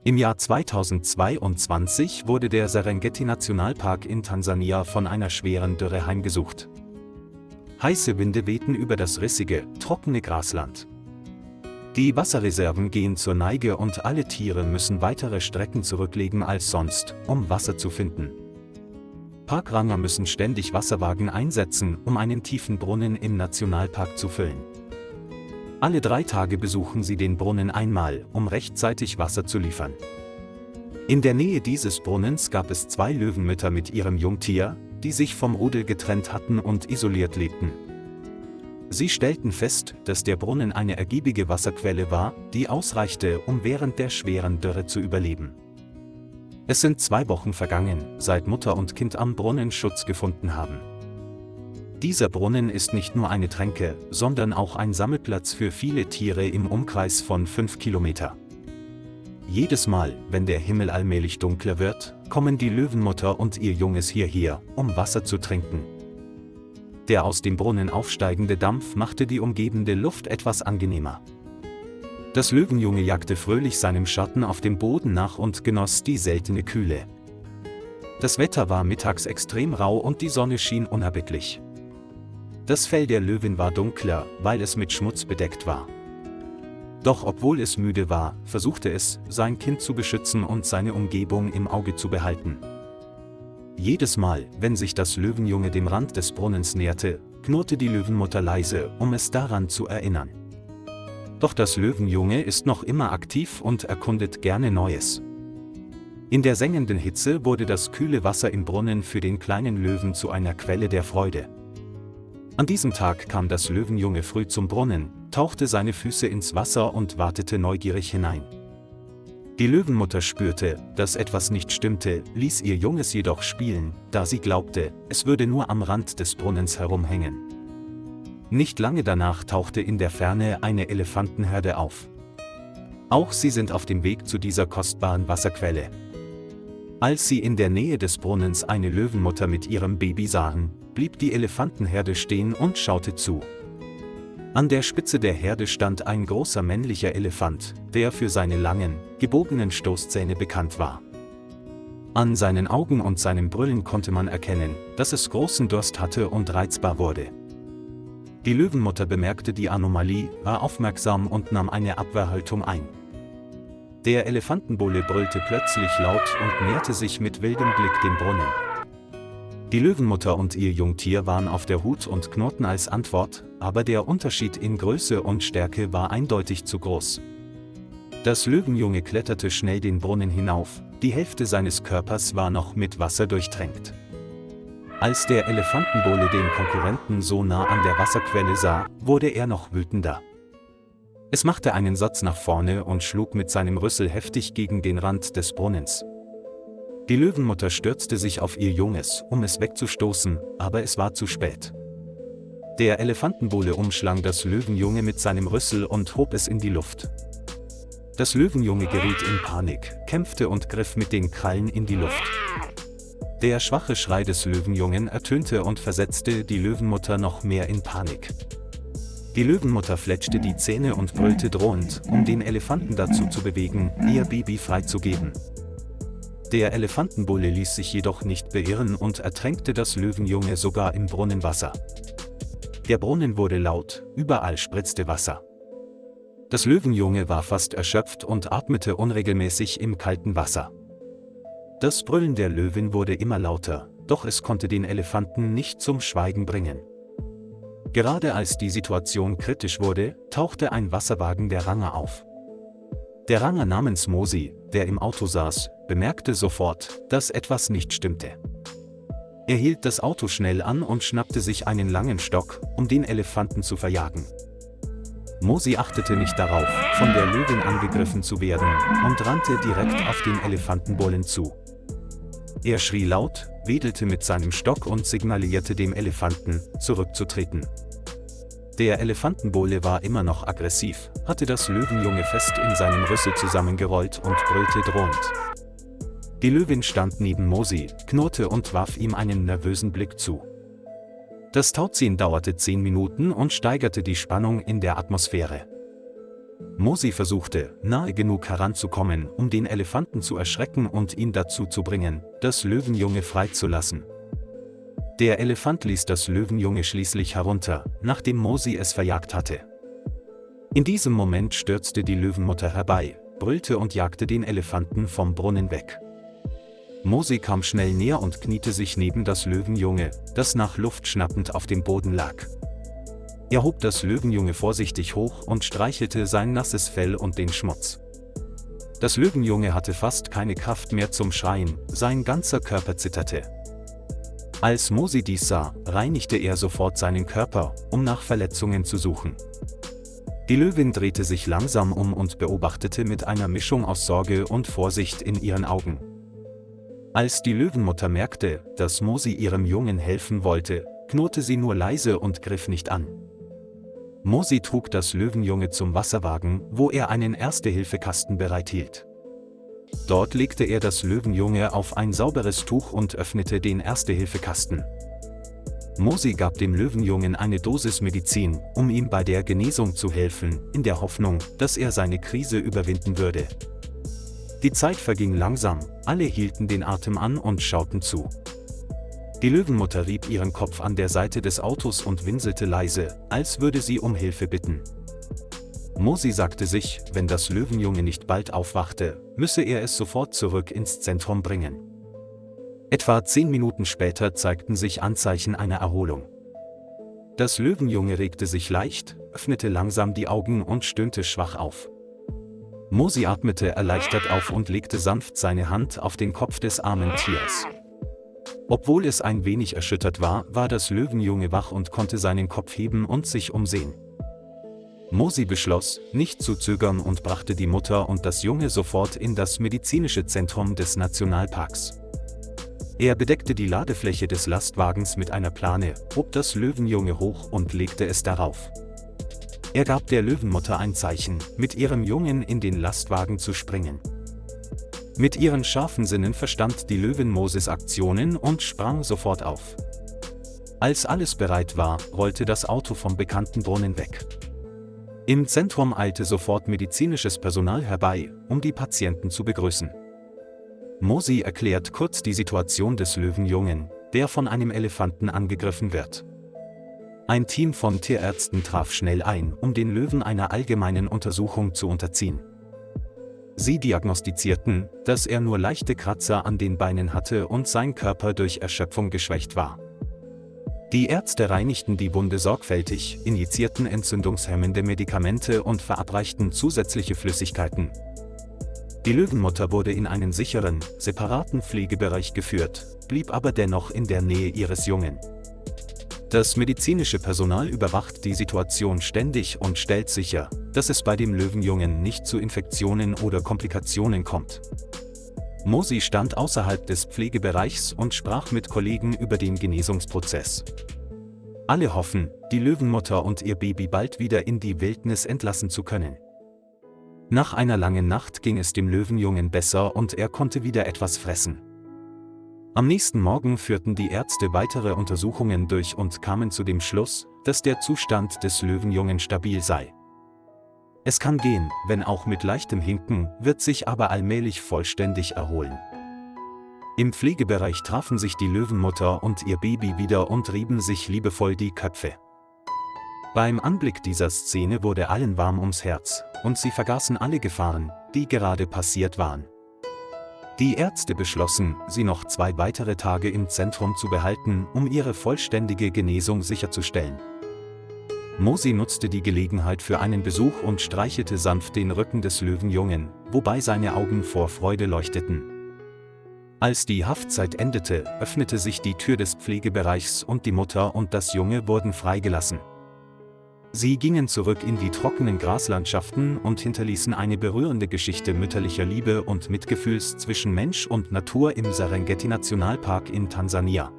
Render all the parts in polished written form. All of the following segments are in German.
Im Jahr 2022 wurde der Serengeti-Nationalpark in Tansania von einer schweren Dürre heimgesucht. Heiße Winde wehten über das rissige, trockene Grasland. Die Wasserreserven gehen zur Neige und alle Tiere müssen weitere Strecken zurücklegen als sonst, um Wasser zu finden. Parkranger müssen ständig Wasserwagen einsetzen, um einen tiefen Brunnen im Nationalpark zu füllen. Alle 3 Tage besuchen sie den Brunnen einmal, um rechtzeitig Wasser zu liefern. In der Nähe dieses Brunnens gab es 2 Löwenmütter mit ihrem Jungtier, die sich vom Rudel getrennt hatten und isoliert lebten. Sie stellten fest, dass der Brunnen eine ergiebige Wasserquelle war, die ausreichte, um während der schweren Dürre zu überleben. Es sind 2 Wochen vergangen, seit Mutter und Kind am Brunnen Schutz gefunden haben. Dieser Brunnen ist nicht nur eine Tränke, sondern auch ein Sammelplatz für viele Tiere im Umkreis von 5 Kilometer. Jedes Mal, wenn der Himmel allmählich dunkler wird, kommen die Löwenmutter und ihr Junges hierher, um Wasser zu trinken. Der aus dem Brunnen aufsteigende Dampf machte die umgebende Luft etwas angenehmer. Das Löwenjunge jagte fröhlich seinem Schatten auf dem Boden nach und genoss die seltene Kühle. Das Wetter war mittags extrem rau und die Sonne schien unerbittlich. Das Fell der Löwin war dunkler, weil es mit Schmutz bedeckt war. Doch obwohl es müde war, versuchte es, sein Kind zu beschützen und seine Umgebung im Auge zu behalten. Jedes Mal, wenn sich das Löwenjunge dem Rand des Brunnens näherte, knurrte die Löwenmutter leise, um es daran zu erinnern. Doch das Löwenjunge ist noch immer aktiv und erkundet gerne Neues. In der sengenden Hitze wurde das kühle Wasser im Brunnen für den kleinen Löwen zu einer Quelle der Freude. An diesem Tag kam das Löwenjunge früh zum Brunnen, tauchte seine Füße ins Wasser und wartete neugierig hinein. Die Löwenmutter spürte, dass etwas nicht stimmte, ließ ihr Junges jedoch spielen, da sie glaubte, es würde nur am Rand des Brunnens herumhängen. Nicht lange danach tauchte in der Ferne eine Elefantenherde auf. Auch sie sind auf dem Weg zu dieser kostbaren Wasserquelle. Als sie in der Nähe des Brunnens eine Löwenmutter mit ihrem Baby sahen, blieb die Elefantenherde stehen und schaute zu. An der Spitze der Herde stand ein großer männlicher Elefant, der für seine langen, gebogenen Stoßzähne bekannt war. An seinen Augen und seinem Brüllen konnte man erkennen, dass es großen Durst hatte und reizbar wurde. Die Löwenmutter bemerkte die Anomalie, war aufmerksam und nahm eine Abwehrhaltung ein. Der Elefantenbulle brüllte plötzlich laut und näherte sich mit wildem Blick dem Brunnen. Die Löwenmutter und ihr Jungtier waren auf der Hut und knurrten als Antwort, aber der Unterschied in Größe und Stärke war eindeutig zu groß. Das Löwenjunge kletterte schnell den Brunnen hinauf, die Hälfte seines Körpers war noch mit Wasser durchtränkt. Als der Elefantenbulle den Konkurrenten so nah an der Wasserquelle sah, wurde er noch wütender. Es machte einen Satz nach vorne und schlug mit seinem Rüssel heftig gegen den Rand des Brunnens. Die Löwenmutter stürzte sich auf ihr Junges, um es wegzustoßen, aber es war zu spät. Der Elefantenbulle umschlang das Löwenjunge mit seinem Rüssel und hob es in die Luft. Das Löwenjunge geriet in Panik, kämpfte und griff mit den Krallen in die Luft. Der schwache Schrei des Löwenjungen ertönte und versetzte die Löwenmutter noch mehr in Panik. Die Löwenmutter fletschte die Zähne und brüllte drohend, um den Elefanten dazu zu bewegen, ihr Baby freizugeben. Der Elefantenbulle ließ sich jedoch nicht beirren und ertränkte das Löwenjunge sogar im Brunnenwasser. Der Brunnen wurde laut, überall spritzte Wasser. Das Löwenjunge war fast erschöpft und atmete unregelmäßig im kalten Wasser. Das Brüllen der Löwin wurde immer lauter, doch es konnte den Elefanten nicht zum Schweigen bringen. Gerade als die Situation kritisch wurde, tauchte ein Wasserwagen der Ranger auf. Der Ranger namens Mosi, der im Auto saß, bemerkte sofort, dass etwas nicht stimmte. Er hielt das Auto schnell an und schnappte sich einen langen Stock, um den Elefanten zu verjagen. Mosi achtete nicht darauf, von der Löwin angegriffen zu werden, und rannte direkt auf den Elefantenbullen zu. Er schrie laut, wedelte mit seinem Stock und signalisierte dem Elefanten, zurückzutreten. Der Elefantenbulle war immer noch aggressiv, hatte das Löwenjunge fest in seinem Rüssel zusammengerollt und brüllte drohend. Die Löwin stand neben Mosi, knurrte und warf ihm einen nervösen Blick zu. Das Tauziehen dauerte 10 Minuten und steigerte die Spannung in der Atmosphäre. Mosi versuchte, nahe genug heranzukommen, um den Elefanten zu erschrecken und ihn dazu zu bringen, das Löwenjunge freizulassen. Der Elefant ließ das Löwenjunge schließlich herunter, nachdem Mosi es verjagt hatte. In diesem Moment stürzte die Löwenmutter herbei, brüllte und jagte den Elefanten vom Brunnen weg. Mosi kam schnell näher und kniete sich neben das Löwenjunge, das nach Luft schnappend auf dem Boden lag. Er hob das Löwenjunge vorsichtig hoch und streichelte sein nasses Fell und den Schmutz. Das Löwenjunge hatte fast keine Kraft mehr zum Schreien, sein ganzer Körper zitterte. Als Mosi dies sah, reinigte er sofort seinen Körper, um nach Verletzungen zu suchen. Die Löwin drehte sich langsam um und beobachtete mit einer Mischung aus Sorge und Vorsicht in ihren Augen. Als die Löwenmutter merkte, dass Mosi ihrem Jungen helfen wollte, knurrte sie nur leise und griff nicht an. Mosi trug das Löwenjunge zum Wasserwagen, wo er einen Erste-Hilfe-Kasten bereithielt. Dort legte er das Löwenjunge auf ein sauberes Tuch und öffnete den Erste-Hilfe-Kasten. Mosi gab dem Löwenjungen eine Dosis Medizin, um ihm bei der Genesung zu helfen, in der Hoffnung, dass er seine Krise überwinden würde. Die Zeit verging langsam, alle hielten den Atem an und schauten zu. Die Löwenmutter rieb ihren Kopf an der Seite des Autos und winselte leise, als würde sie um Hilfe bitten. Mosi sagte sich, wenn das Löwenjunge nicht bald aufwachte, müsse er es sofort zurück ins Zentrum bringen. Etwa 10 Minuten später zeigten sich Anzeichen einer Erholung. Das Löwenjunge regte sich leicht, öffnete langsam die Augen und stöhnte schwach auf. Mosi atmete erleichtert auf und legte sanft seine Hand auf den Kopf des armen Tiers. Obwohl es ein wenig erschüttert war, war das Löwenjunge wach und konnte seinen Kopf heben und sich umsehen. Mosi beschloss, nicht zu zögern und brachte die Mutter und das Junge sofort in das medizinische Zentrum des Nationalparks. Er bedeckte die Ladefläche des Lastwagens mit einer Plane, hob das Löwenjunge hoch und legte es darauf. Er gab der Löwenmutter ein Zeichen, mit ihrem Jungen in den Lastwagen zu springen. Mit ihren scharfen Sinnen verstand die Löwin Mosis Aktionen und sprang sofort auf. Als alles bereit war, rollte das Auto vom bekannten Brunnen weg. Im Zentrum eilte sofort medizinisches Personal herbei, um die Patienten zu begrüßen. Mosi erklärt kurz die Situation des Löwenjungen, der von einem Elefanten angegriffen wird. Ein Team von Tierärzten traf schnell ein, um den Löwen einer allgemeinen Untersuchung zu unterziehen. Sie diagnostizierten, dass er nur leichte Kratzer an den Beinen hatte und sein Körper durch Erschöpfung geschwächt war. Die Ärzte reinigten die Wunde sorgfältig, injizierten entzündungshemmende Medikamente und verabreichten zusätzliche Flüssigkeiten. Die Löwenmutter wurde in einen sicheren, separaten Pflegebereich geführt, blieb aber dennoch in der Nähe ihres Jungen. Das medizinische Personal überwacht die Situation ständig und stellt sicher, dass es bei dem Löwenjungen nicht zu Infektionen oder Komplikationen kommt. Mosi stand außerhalb des Pflegebereichs und sprach mit Kollegen über den Genesungsprozess. Alle hoffen, die Löwenmutter und ihr Baby bald wieder in die Wildnis entlassen zu können. Nach einer langen Nacht ging es dem Löwenjungen besser und er konnte wieder etwas fressen. Am nächsten Morgen führten die Ärzte weitere Untersuchungen durch und kamen zu dem Schluss, dass der Zustand des Löwenjungen stabil sei. Es kann gehen, wenn auch mit leichtem Hinken, wird sich aber allmählich vollständig erholen. Im Pflegebereich trafen sich die Löwenmutter und ihr Baby wieder und rieben sich liebevoll die Köpfe. Beim Anblick dieser Szene wurde allen warm ums Herz, und sie vergaßen alle Gefahren, die gerade passiert waren. Die Ärzte beschlossen, sie noch 2 weitere Tage im Zentrum zu behalten, um ihre vollständige Genesung sicherzustellen. Mosi nutzte die Gelegenheit für einen Besuch und streichelte sanft den Rücken des Löwenjungen, wobei seine Augen vor Freude leuchteten. Als die Haftzeit endete, öffnete sich die Tür des Pflegebereichs und die Mutter und das Junge wurden freigelassen. Sie gingen zurück in die trockenen Graslandschaften und hinterließen eine berührende Geschichte mütterlicher Liebe und Mitgefühls zwischen Mensch und Natur im Serengeti-Nationalpark in Tansania.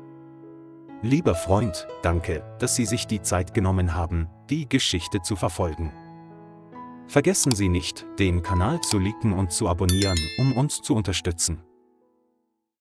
Lieber Freund, danke, dass Sie sich die Zeit genommen haben, die Geschichte zu verfolgen. Vergessen Sie nicht, den Kanal zu liken und zu abonnieren, um uns zu unterstützen.